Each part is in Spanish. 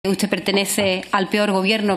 Usted pertenece al peor gobierno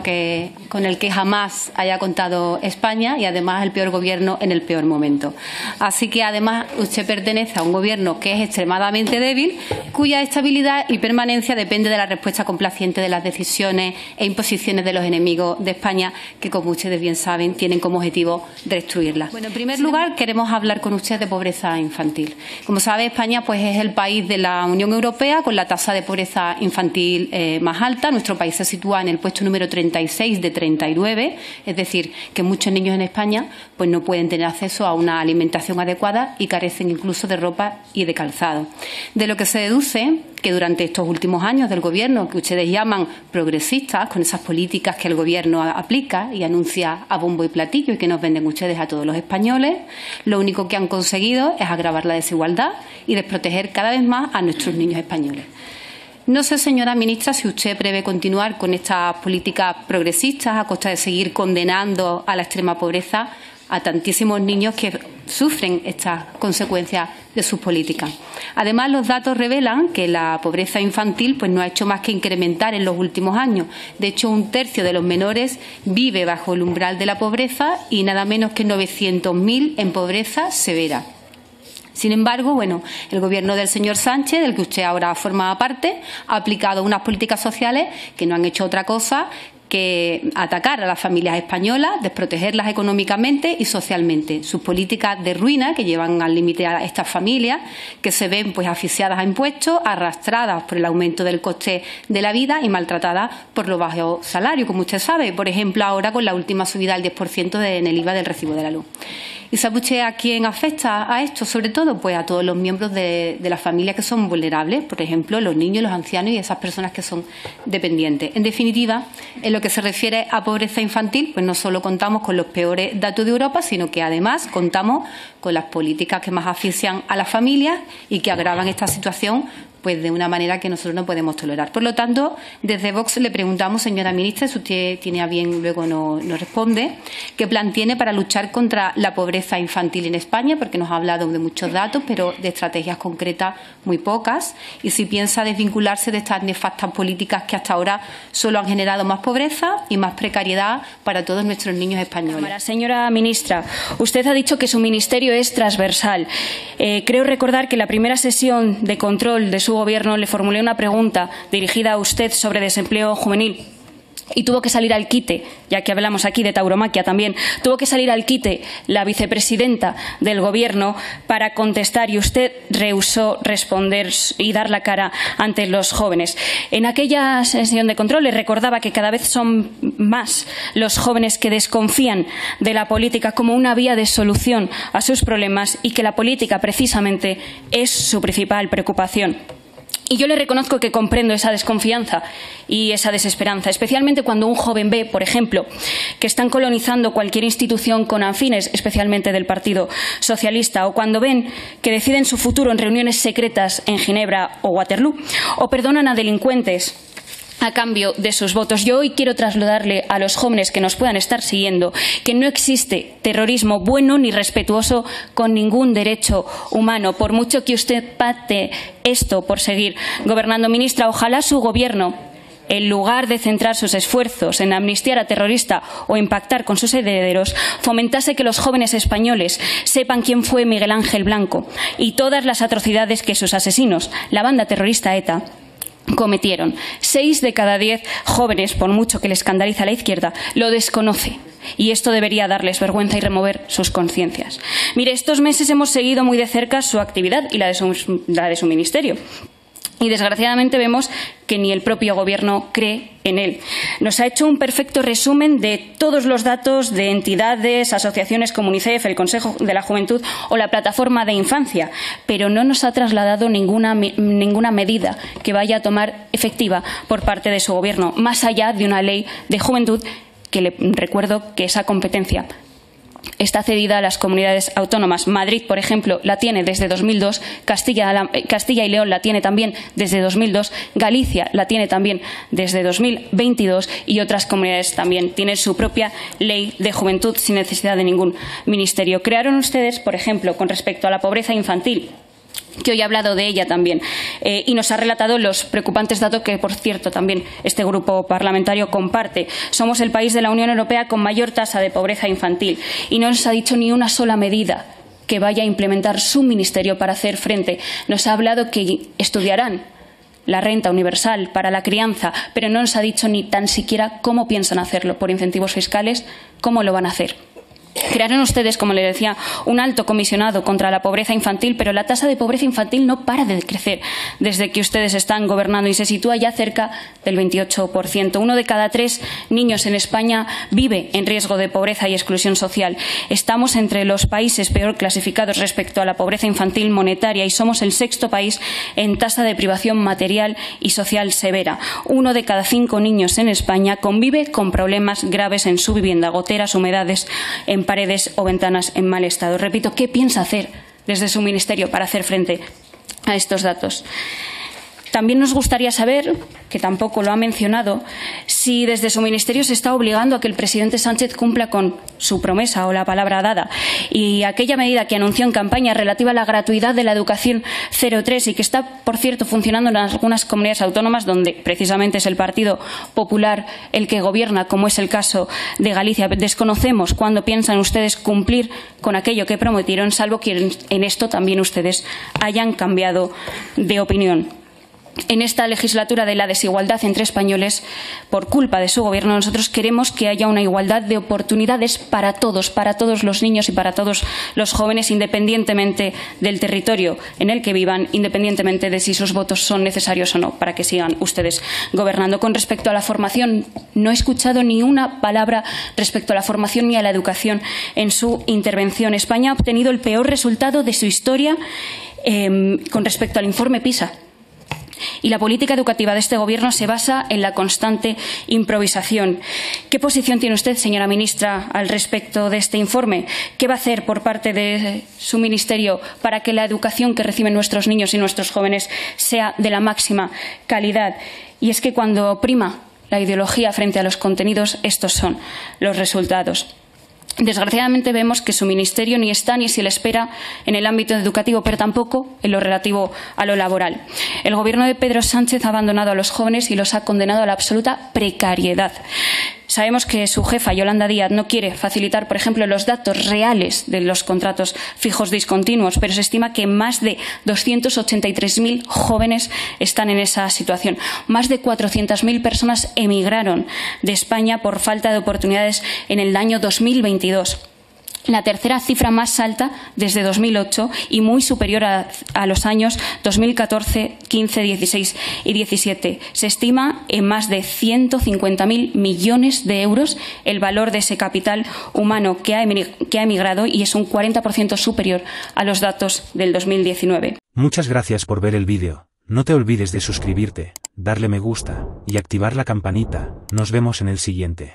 con el que jamás haya contado España y además el peor gobierno en el peor momento. Así que además usted pertenece a un gobierno que es extremadamente débil, cuya estabilidad y permanencia depende de la respuesta complaciente de las decisiones e imposiciones de los enemigos de España, que como ustedes bien saben tienen como objetivo destruirla. Bueno, en primer lugar queremos hablar con usted de pobreza infantil. Como sabe, España pues es el país de la Unión Europea con la tasa de pobreza infantil más alta. Nuestro país se sitúa en el puesto número 36 de 39, es decir, que muchos niños en España pues no pueden tener acceso a una alimentación adecuada y carecen incluso de ropa y de calzado. De lo que se deduce que durante estos últimos años del Gobierno, que ustedes llaman progresistas, con esas políticas que el Gobierno aplica y anuncia a bombo y platillo y que nos venden ustedes a todos los españoles, lo único que han conseguido es agravar la desigualdad y desproteger cada vez más a nuestros niños españoles. No sé, señora ministra, si usted prevé continuar con estas políticas progresistas a costa de seguir condenando a la extrema pobreza a tantísimos niños que sufren estas consecuencias de sus políticas. Además, los datos revelan que la pobreza infantil pues no ha hecho más que incrementar en los últimos años. De hecho, 1/3 de los menores vive bajo el umbral de la pobreza y nada menos que 900.000 en pobreza severa. Sin embargo, bueno, el Gobierno del señor Sánchez, del que usted ahora forma parte, ha aplicado unas políticas sociales que no han hecho otra cosa que atacar a las familias españolas, desprotegerlas económicamente y socialmente. Sus políticas de ruina que llevan al límite a estas familias, que se ven pues asfixiadas a impuestos, arrastradas por el aumento del coste de la vida y maltratadas por los bajos salarios, como usted sabe, por ejemplo, ahora con la última subida al 10% en el IVA del recibo de la luz. ¿Y sabe usted a quién afecta a esto? Sobre todo pues a todos los miembros de las familias que son vulnerables, por ejemplo, los niños, los ancianos y esas personas que son dependientes. En definitiva, en lo que se refiere a pobreza infantil, pues no solo contamos con los peores datos de Europa, sino que además contamos con las políticas que más asfixian a las familias y que agravan esta situación pues de una manera que nosotros no podemos tolerar. Por lo tanto, desde Vox le preguntamos, señora ministra, si usted tiene a bien, luego nos responde, qué plan tiene para luchar contra la pobreza infantil en España, porque nos ha hablado de muchos datos, pero de estrategias concretas muy pocas, y si piensa desvincularse de estas nefastas políticas que hasta ahora solo han generado más pobreza y más precariedad para todos nuestros niños españoles. Señora ministra, usted ha dicho que su ministerio es transversal. Creo recordar que en la primera sesión de control de su Gobierno le formulé una pregunta dirigida a usted sobre desempleo juvenil y tuvo que salir al quite, ya que hablamos aquí de tauromaquia también, tuvo que salir al quite la vicepresidenta del Gobierno para contestar y usted rehusó responder y dar la cara ante los jóvenes. En aquella sesión de control le recordaba que cada vez son más los jóvenes que desconfían de la política como una vía de solución a sus problemas y que la política precisamente es su principal preocupación. Y yo le reconozco que comprendo esa desconfianza y esa desesperanza, especialmente cuando un joven ve, por ejemplo, que están colonizando cualquier institución con afines, especialmente del Partido Socialista, o cuando ven que deciden su futuro en reuniones secretas en Ginebra o Waterloo, o perdonan a delincuentes a cambio de sus votos. Yo hoy quiero trasladarle a los jóvenes que nos puedan estar siguiendo que no existe terrorismo bueno ni respetuoso con ningún derecho humano, por mucho que usted pacte esto por seguir gobernando. Ministra, ojalá su Gobierno, en lugar de centrar sus esfuerzos en amnistiar a terroristas o impactar con sus herederos, fomentase que los jóvenes españoles sepan quién fue Miguel Ángel Blanco y todas las atrocidades que sus asesinos, la banda terrorista ETA, cometieron. 6 de cada 10 jóvenes, por mucho que le escandaliza a la izquierda, lo desconoce. Y esto debería darles vergüenza y remover sus conciencias. Mire, estos meses hemos seguido muy de cerca su actividad y la de su ministerio. Y desgraciadamente vemos que ni el propio Gobierno cree en él. Nos ha hecho un perfecto resumen de todos los datos de entidades, asociaciones como UNICEF, el Consejo de la Juventud o la Plataforma de Infancia, pero no nos ha trasladado ninguna medida que vaya a tomar efectiva por parte de su Gobierno, más allá de una ley de juventud que le recuerdo que esa competencia está cedida a las comunidades autónomas. Madrid, por ejemplo, la tiene desde 2002, Castilla y León la tiene también desde 2002, Galicia la tiene también desde 2022 y otras comunidades también tienen su propia ley de juventud sin necesidad de ningún ministerio. Crearon ustedes, por ejemplo, con respecto a la pobreza infantil, que hoy ha hablado de ella también, y nos ha relatado los preocupantes datos que, por cierto, también este grupo parlamentario comparte. Somos el país de la Unión Europea con mayor tasa de pobreza infantil y no nos ha dicho ni una sola medida que vaya a implementar su ministerio para hacer frente. Nos ha hablado que estudiarán la renta universal para la crianza, pero no nos ha dicho ni tan siquiera cómo piensan hacerlo, por incentivos fiscales, cómo lo van a hacer. Crearon ustedes, como les decía, un alto comisionado contra la pobreza infantil, pero la tasa de pobreza infantil no para de crecer desde que ustedes están gobernando y se sitúa ya cerca del 28%. 1 de cada 3 niños en España vive en riesgo de pobreza y exclusión social. Estamos entre los países peor clasificados respecto a la pobreza infantil monetaria y somos el 6º país en tasa de privación material y social severa. 1 de cada 5 niños en España convive con problemas graves en su vivienda, goteras, humedades, en paredes o ventanas en mal estado. Repito, ¿qué piensa hacer desde su ministerio para hacer frente a estos datos? También nos gustaría saber, que tampoco lo ha mencionado, si desde su ministerio se está obligando a que el presidente Sánchez cumpla con su promesa o la palabra dada y aquella medida que anunció en campaña relativa a la gratuidad de la educación 0-3 y que está, por cierto, funcionando en algunas comunidades autónomas donde precisamente es el Partido Popular el que gobierna, como es el caso de Galicia. Desconocemos cuándo piensan ustedes cumplir con aquello que prometieron, salvo que en esto también ustedes hayan cambiado de opinión. En esta legislatura de la desigualdad entre españoles, por culpa de su gobierno, nosotros queremos que haya una igualdad de oportunidades para todos los niños y para todos los jóvenes, independientemente del territorio en el que vivan, independientemente de si sus votos son necesarios o no, para que sigan ustedes gobernando. Con respecto a la formación, no he escuchado ni una palabra respecto a la formación ni a la educación en su intervención. España ha obtenido el peor resultado de su historia con respecto al informe PISA. Y la política educativa de este Gobierno se basa en la constante improvisación. ¿Qué posición tiene usted, señora ministra, al respecto de este informe? ¿Qué va a hacer por parte de su ministerio para que la educación que reciben nuestros niños y nuestros jóvenes sea de la máxima calidad? Y es que cuando prima la ideología frente a los contenidos, estos son los resultados. Desgraciadamente vemos que su ministerio ni está ni se le espera en el ámbito educativo, pero tampoco en lo relativo a lo laboral. El Gobierno de Pedro Sánchez ha abandonado a los jóvenes y los ha condenado a la absoluta precariedad. Sabemos que su jefa, Yolanda Díaz, no quiere facilitar, por ejemplo, los datos reales de los contratos fijos discontinuos, pero se estima que más de 283.000 jóvenes están en esa situación. Más de 400.000 personas emigraron de España por falta de oportunidades en el año 2022. La tercera cifra más alta desde 2008 y muy superior a los años 2014, 15, 16 y 17. Se estima en más de 150.000 millones de euros el valor de ese capital humano que ha emigrado y es un 40% superior a los datos del 2019. Muchas gracias por ver el vídeo. No te olvides de suscribirte, darle me gusta y activar la campanita. Nos vemos en el siguiente.